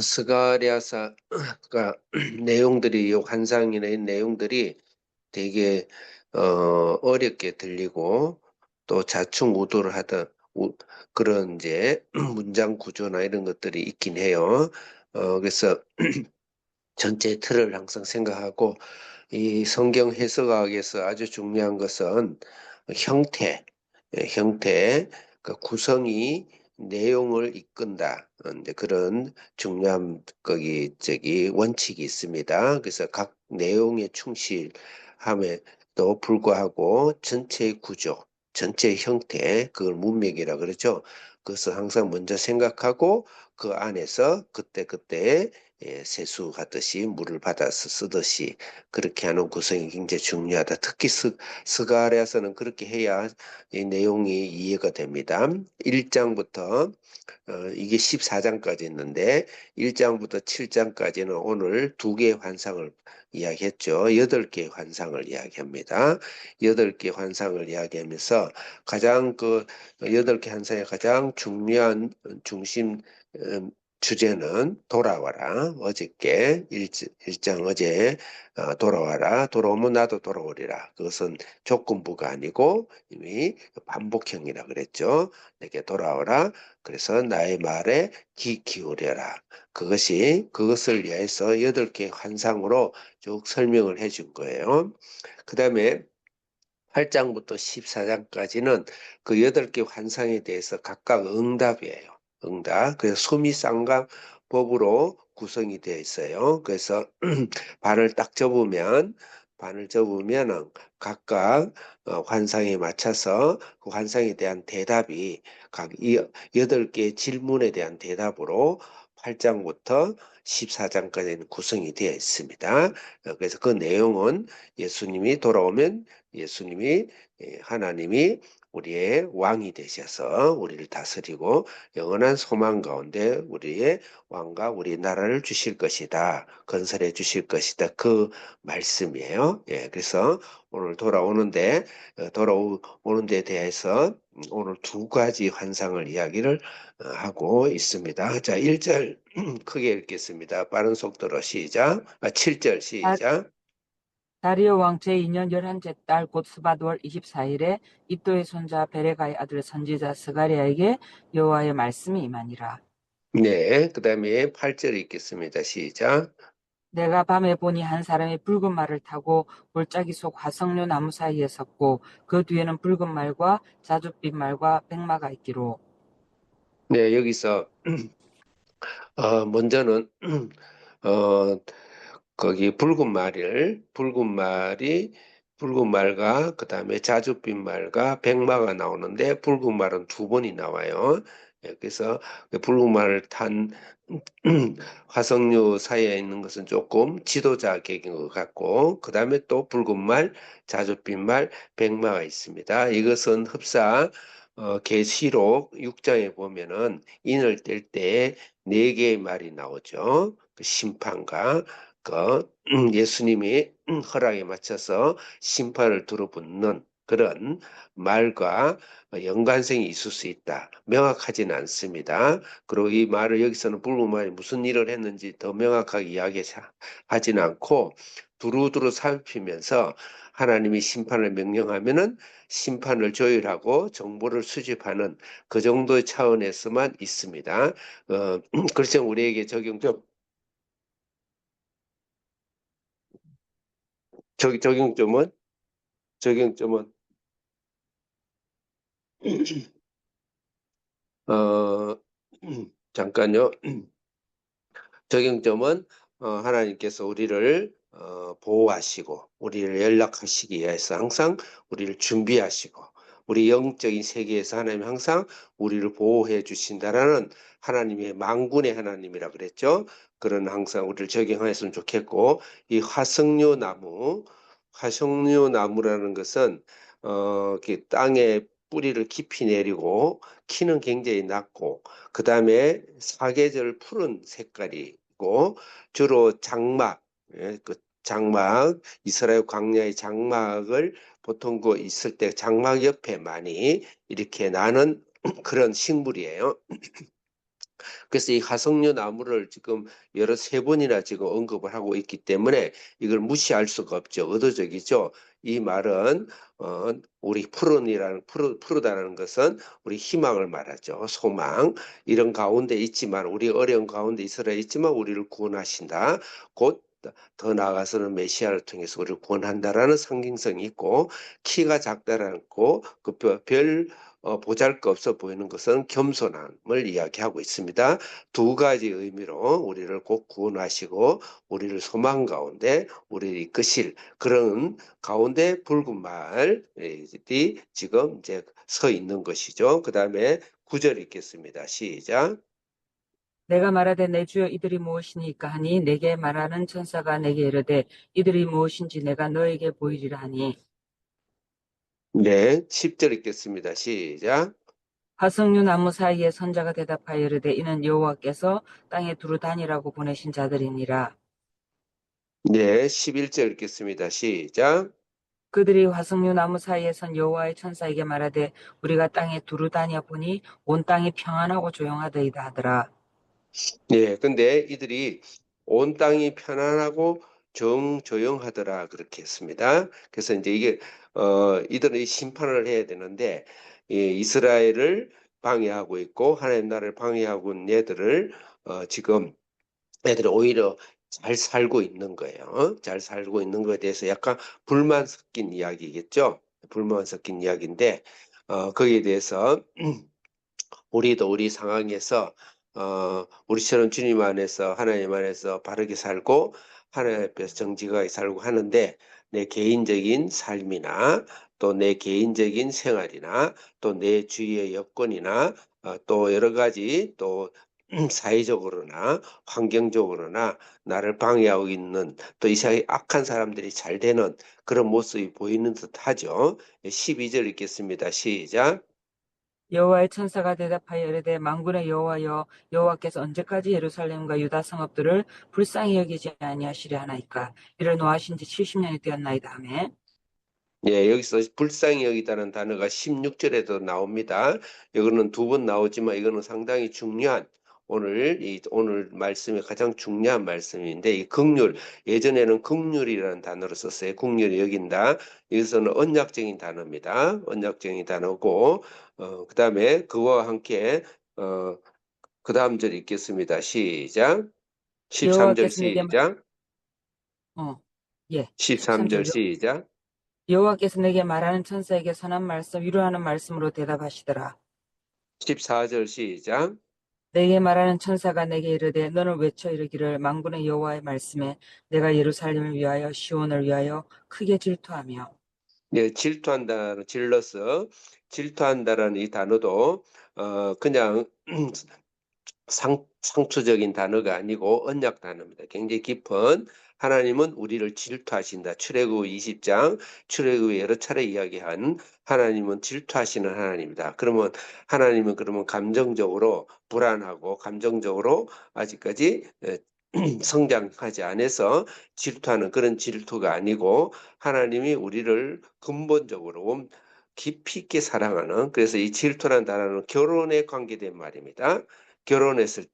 스가랴사가 내용들이, 이 환상이나 이 내용들이 되게 어렵게 들리고 또 좌충우돌을 하던 그런 이제 문장 구조나 이런 것들이 있긴 해요. 그래서 전체 틀을 항상 생각하고 이 성경 해석학에서 아주 중요한 것은 형태, 형태, 그 구성이 내용을 이끈다. 이제 그런 중요한 거기 원칙이 있습니다. 그래서 각 내용에 충실함에도 불구하고 전체의 구조, 전체의 형태, 그걸 문맥이라 그러죠. 그것을 항상 먼저 생각하고 그 안에서 그때그때 세수하듯이 물을 받아서 쓰듯이 그렇게 하는 구성이 굉장히 중요하다. 특히 스가랴서는 그렇게 해야 이 내용이 이해가 됩니다. 1장부터 이게 14장까지 있는데 1장부터 7장까지는 오늘 두 개의 환상을 이야기했죠. 8개의 환상을 이야기합니다. 8개 환상을 이야기하면서 가장 그 8개 환상의 가장 중요한 중심 주제는 돌아와라. 어저께 일장 어제 돌아와라. 돌아오면 나도 돌아오리라. 그것은 조건부가 아니고 이미 반복형이라 그랬죠. 내게 돌아오라. 그래서 나의 말에 귀 기울여라. 그것을 위해서 8개 환상으로 쭉 설명을 해준 거예요. 그 다음에 8장부터 14장까지는 그 8개 환상에 대해서 각각 응답이에요. 응답. 그래서 수미상관법으로 구성이 되어 있어요. 그래서 반을 접으면 각각 환상에 맞춰서 그 환상에 대한 대답이 각 8개의 질문에 대한 대답으로 8장부터 14장까지는 구성이 되어 있습니다. 그래서 그 내용은 예수님이 돌아오면 예수님이 하나님이 우리의 왕이 되셔서 우리를 다스리고 영원한 소망 가운데 우리의 왕과 우리 나라를 주실 것이다. 건설해 주실 것이다. 그 말씀이에요. 예, 그래서 오늘 돌아오는 데 대해서 오늘 두 가지 환상을 이야기를 하고 있습니다. 자, 1절 크게 읽겠습니다. 빠른 속도로 시작. 7절 다, 시작. 다리오 왕 제2년 11째 달 곧 스바드월 24일에 입도의 손자 베레가의 아들 선지자 스가랴에게 여호와의 말씀이 임하니라. 네, 그 다음에 8절 읽겠습니다. 시작. 내가 밤에 보니 한 사람이 붉은 말을 타고 골짜기 속 화석류 나무 사이에 섰고 그 뒤에는 붉은 말과 자줏빛 말과 백마가 있기로. 네, 여기서 먼저는 어, 거기 붉은 말과 그 다음에 자줏빛 말과 백마가 나오는데 붉은 말은 두 번이 나와요. 예, 그래서 그 붉은 말을 탄 화석류 사이에 있는 것은 조금 지도자 계인 것 같고 그 다음에 또 붉은 말, 자줏빛 말, 백마가 있습니다. 이것은 흡사 계시록 6장에 보면은 인을 뗄 때 네 개의 말이 나오죠. 그 심판과 예수님이 허락에 맞춰서 심판을 두루붙는 그런 말과 연관성이 있을 수 있다. 명확하지는 않습니다. 그리고 이 말을 여기서는 붉은 말이 무슨 일을 했는지 더 명확하게 이야기하지는 않고 두루두루 살피면서 하나님이 심판을 명령하면은 심판을 조율하고 정보를 수집하는 그 정도의 차원에서만 있습니다. 그렇죠. 우리에게 적용점은 적용점은 어 잠깐요. 적용점은 하나님께서 우리를 보호하시고 우리를 연락하시기 위해서 항상 우리를 준비하시고 우리 영적인 세계에서 하나님 항상 우리를 보호해 주신다라는 하나님의 만군의 하나님이라 그랬죠. 그런 항상 우리를 적용하였으면 좋겠고 이 화석류 나무라는 것은 땅에 뿌리를 깊이 내리고 키는 굉장히 낮고 그 다음에 사계절 푸른 색깔이고 주로 장막, 그 장막, 이스라엘 광야의 장막을 보통 그 있을 때 장막 옆에 많이 이렇게 나는 그런 식물이에요. 그래서 이 화석류 나무를 지금 여러 세 번이나 지금 언급을 하고 있기 때문에 이걸 무시할 수가 없죠. 의도적이죠. 이 말은 우리 푸르다라는 것은 우리 희망을 말하죠. 소망 이런 가운데 있지만 우리 어려운 가운데 있으라 있지만 우리를 구원하신다. 곧 더 나아가서는 메시아를 통해서 우리를 구원한다라는 상징성이 있고 키가 작다라는 그별 보잘것없어 보이는 것은 겸손함을 이야기하고 있습니다. 두 가지 의미로 우리를 꼭 구원하시고 우리를 소망 가운데 우리를 이끄실 그런 가운데 붉은 말이 지금 이제 서 있는 것이죠. 그 다음에 9절 읽겠습니다. 시작. 내가 말하되 내 주여 이들이 무엇이니까 하니 내게 말하는 천사가 내게 이르되 이들이 무엇인지 내가 너에게 보이리라 하니 네, 10절 읽겠습니다. 시작. 화석류 나무 사이에 선자가 대답하여 이르되 이는 여호와께서 땅에 두루 다니라고 보내신 자들이니라. 네, 11절 읽겠습니다. 시작. 그들이 화석류 나무 사이에 선 여호와의 천사에게 말하되 우리가 땅에 두루 다녀 보니 온 땅이 평안하고 조용하더이다 하더라. 예, 근데 이들이 온 땅이 편안하고 조용하더라 그렇게 했습니다. 그래서 이제 이게 이들이 심판을 해야 되는데 이 이스라엘을 방해하고 있고 하나님 나라를 방해하고 있는 얘들을 지금 애들이 오히려 잘 살고 있는 거예요. 잘 살고 있는 거에 대해서 약간 불만 섞인 이야기겠죠. 불만 섞인 이야기인데 거기에 대해서 우리도 우리 상황에서 우리처럼 주님 안에서 하나님 안에서 바르게 살고 하나님 앞에서 정직하게 살고 하는데 내 개인적인 삶이나 또 내 개인적인 생활이나 또 내 주위의 여건이나 또 여러 가지 또 사회적으로나 환경적으로나 나를 방해하고 있는 또 이 사회 악한 사람들이 잘 되는 그런 모습이 보이는 듯 하죠. 12절 읽겠습니다. 시작. 여호와의 천사가 대답하여 이르되 만군의 여호와여 여호와께서 언제까지 예루살렘과 유다 성읍들을 불쌍히 여기지 아니하시려 하나이까 이를 노하신 지 70년이 되었나이다 하매 예, 여기서 불쌍히 여기다는 단어가 16절에도 나옵니다. 이거는 두 번 나오지만 이거는 상당히 중요한 오늘 말씀이 가장 중요한 말씀인데 이 긍휼 예전에는 긍휼이라는 단어를 썼어요. 긍휼히 여긴다. 여기서는 언약적인 단어입니다. 언약적인 단어고 그다음에 그와 함께 그다음 절 읽겠습니다. 시작. 13절 여호와께서 내게 시작. 어, 예, 13절 13절 시작. 여호와께서 내게 말하는 천사에게 선한 말씀 위로하는 말씀으로 대답하시더라. 14절 시작. 내게 말하는 천사가 내게 이르되 너는 외쳐 이르기를 만군의 여호와의 말씀에 내가 예루살렘을 위하여 시온을 위하여 크게 질투하며 네, 질투한다는 질러서 질투한다라는 이 단어도 그냥 상투적인 단어가 아니고 언약 단어입니다. 굉장히 깊은 하나님은 우리를 질투하신다. 출애굽 20장 출애굽 여러 차례 이야기한 하나님은 질투하시는 하나님이다. 그러면 하나님은 그러면 감정적으로 불안하고 감정적으로 아직까지 성장하지 않아서 질투하는 그런 질투가 아니고 하나님이 우리를 근본적으로 깊이 있게 사랑하는 그래서 이 질투라는 단어는 결혼에 관계된 말입니다. 결혼했을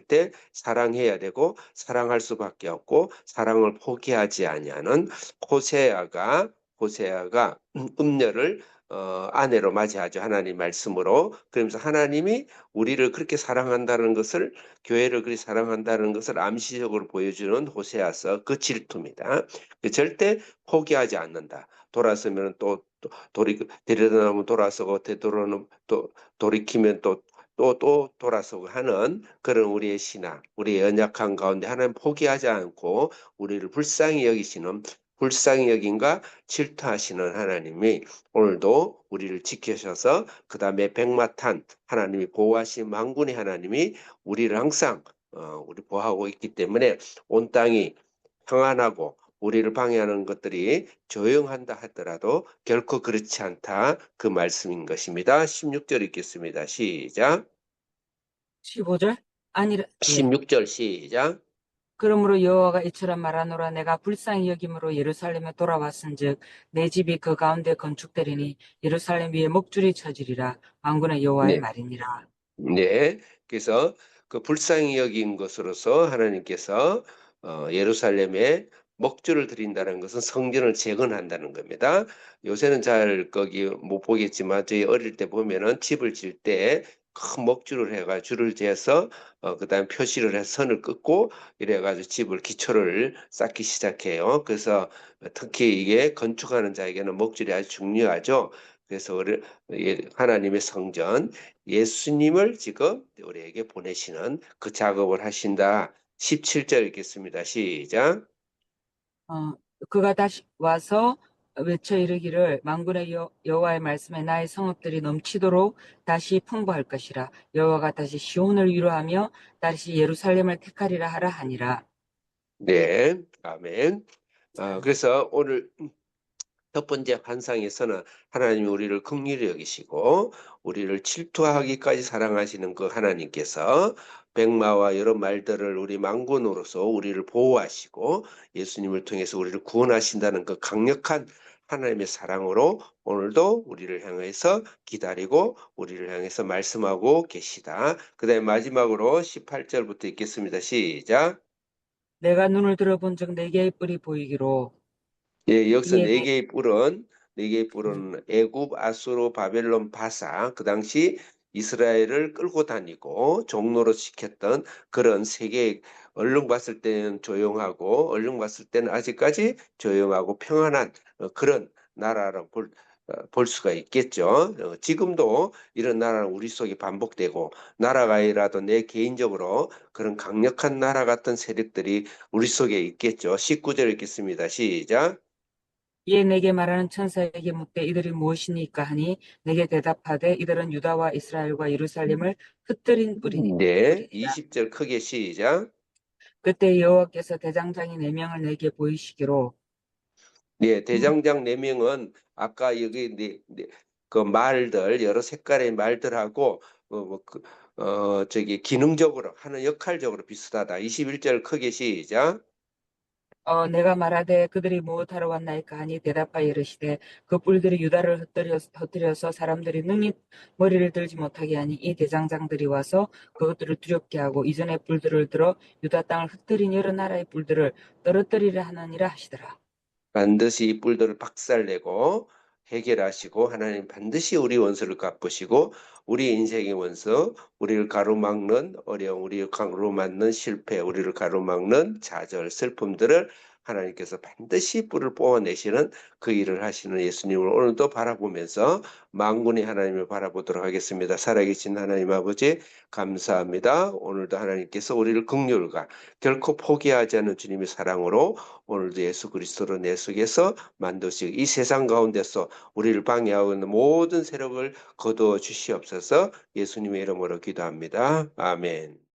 때 사랑해야 되고 사랑할 수밖에 없고 사랑을 포기하지 아니하는 호세아가 음녀를 아내로 맞이하죠. 하나님 말씀으로. 그러면서 하나님이 우리를 그렇게 사랑한다는 것을 교회를 그렇게 사랑한다는 것을 암시적으로 보여주는 호세아서 그 질투입니다. 절대 포기하지 않는다. 돌아서면 또 들여다보면 돌아서고 되돌아오면 또 돌이키면 또 돌아서고 하는 그런 우리의 신앙, 우리의 연약한 가운데 하나님 포기하지 않고 우리를 불쌍히 여긴가 질투하시는 하나님이 오늘도 우리를 지키셔서 그 다음에 백마탄 하나님이 보호하신 만군의 하나님이 우리를 항상 우리 보호하고 있기 때문에 온 땅이 평안하고 우리를 방해하는 것들이 조용한다 하더라도 결코 그렇지 않다. 그 말씀인 것입니다. 16절 읽겠습니다. 시작. 15절 아니라 예 16절 시작. 그러므로 여호와가 이처럼 말하노라 내가 불쌍히 여김으로 예루살렘에 돌아왔은즉 내 집이 그 가운데 건축되리니 예루살렘 위에 목줄이 쳐지리라 만군의 여호와의 네. 말이니라. 네. 그래서 그 불쌍히 여긴 것으로서 하나님께서 예루살렘에 먹주를 드린다는 것은 성전을 재건한다는 겁니다. 요새는 잘 거기 못 보겠지만 저희 어릴 때 보면은 집을 질 때 큰 먹주를 해가 줄을 재서 그다음 표시를 해서 선을 긋고 이래가지고 집을 기초를 쌓기 시작해요. 그래서 특히 이게 건축하는 자에게는 먹줄이 아주 중요하죠. 그래서 하나님의 성전 예수님을 지금 우리에게 보내시는 그 작업을 하신다. 17절 읽겠습니다. 시작. 어, 그가 다시 와서 외쳐 이르기를 만군의 여호와의 말씀에 나의 성읍들이 넘치도록 다시 풍부할 것이라. 여호와가 다시 시온을 위로하며 다시 예루살렘을 택하리라 하라 하니라. 네, 아멘. 그래서 오늘 첫 번째 환상에서는 하나님이 우리를 긍휼히 여기시고 우리를 질투하기까지 사랑하시는 그 하나님께서 백마와 여러 말들을 우리 만군으로서 우리를 보호하시고 예수님을 통해서 우리를 구원하신다는 그 강력한 하나님의 사랑으로 오늘도 우리를 향해서 기다리고 우리를 향해서 말씀하고 계시다. 그다음에 마지막으로 18절부터 읽겠습니다. 시작. 내가 눈을 들어본즉 네 개의 뿔이 보이기로 예, 여기서 이에 내, 네 개의 뿔은 애굽, 아수르, 바벨론, 바사, 그 당시 이스라엘을 끌고 다니고 종로로 시켰던 그런 세계의 얼른 봤을 때는 조용하고 얼른 봤을 때는 아직까지 조용하고 평안한 그런 나라로 볼 수가 있겠죠. 지금도 이런 나라는 우리 속에 반복되고 나라가 아니라도 내 개인적으로 그런 강력한 나라 같은 세력들이 우리 속에 있겠죠. 19절 읽겠습니다. 시작. 이에 내게 말하는 천사에게 묻되 이들이 무엇이니까 하니 내게 대답하되 이들은 유다와 이스라엘과 예루살렘을 흩뜨린 네, 뿔이니라. 20절 크게 시작. 그때 여호와께서 대장장이 네 명을 내게 보이시기로 네, 대장장 네명은 아까 여기 그 말들 여러 색깔의 말들하고 저기 기능적으로 하는 역할적으로 비슷하다. 21절 크게 시작. 내가 말하되 그들이 무엇하러 왔나이까 하니 대답하여 이르시되 그 뿔들이 유다를 흩뜨려서 사람들이 능히 머리를 들지 못하게 하니 이 대장장들이 와서 그것들을 두렵게 하고 이전의 뿔들을 들어 유다 땅을 흩뜨린 여러 나라의 뿔들을 떨어뜨리려 하느니라 하시더라. 반드시 이 뿔들을 박살내고 해결하시고 하나님 반드시 우리 원수를 갚으시고 우리 인생의 원수, 우리를 가로막는 어려움, 우리를 가로막는 실패, 우리를 가로막는 좌절, 슬픔들을 하나님께서 반드시 뿔을 뽑아내시는 그 일을 하시는 예수님을 오늘도 바라보면서 만군의 하나님을 바라보도록 하겠습니다. 살아계신 하나님 아버지 감사합니다. 오늘도 하나님께서 우리를 긍휼과 결코 포기하지 않는 주님의 사랑으로 오늘도 예수 그리스도로 내 속에서 만드시고 이 세상 가운데서 우리를 방해하고 있는 모든 세력을 거두어 주시옵소서. 예수님의 이름으로 기도합니다. 아멘.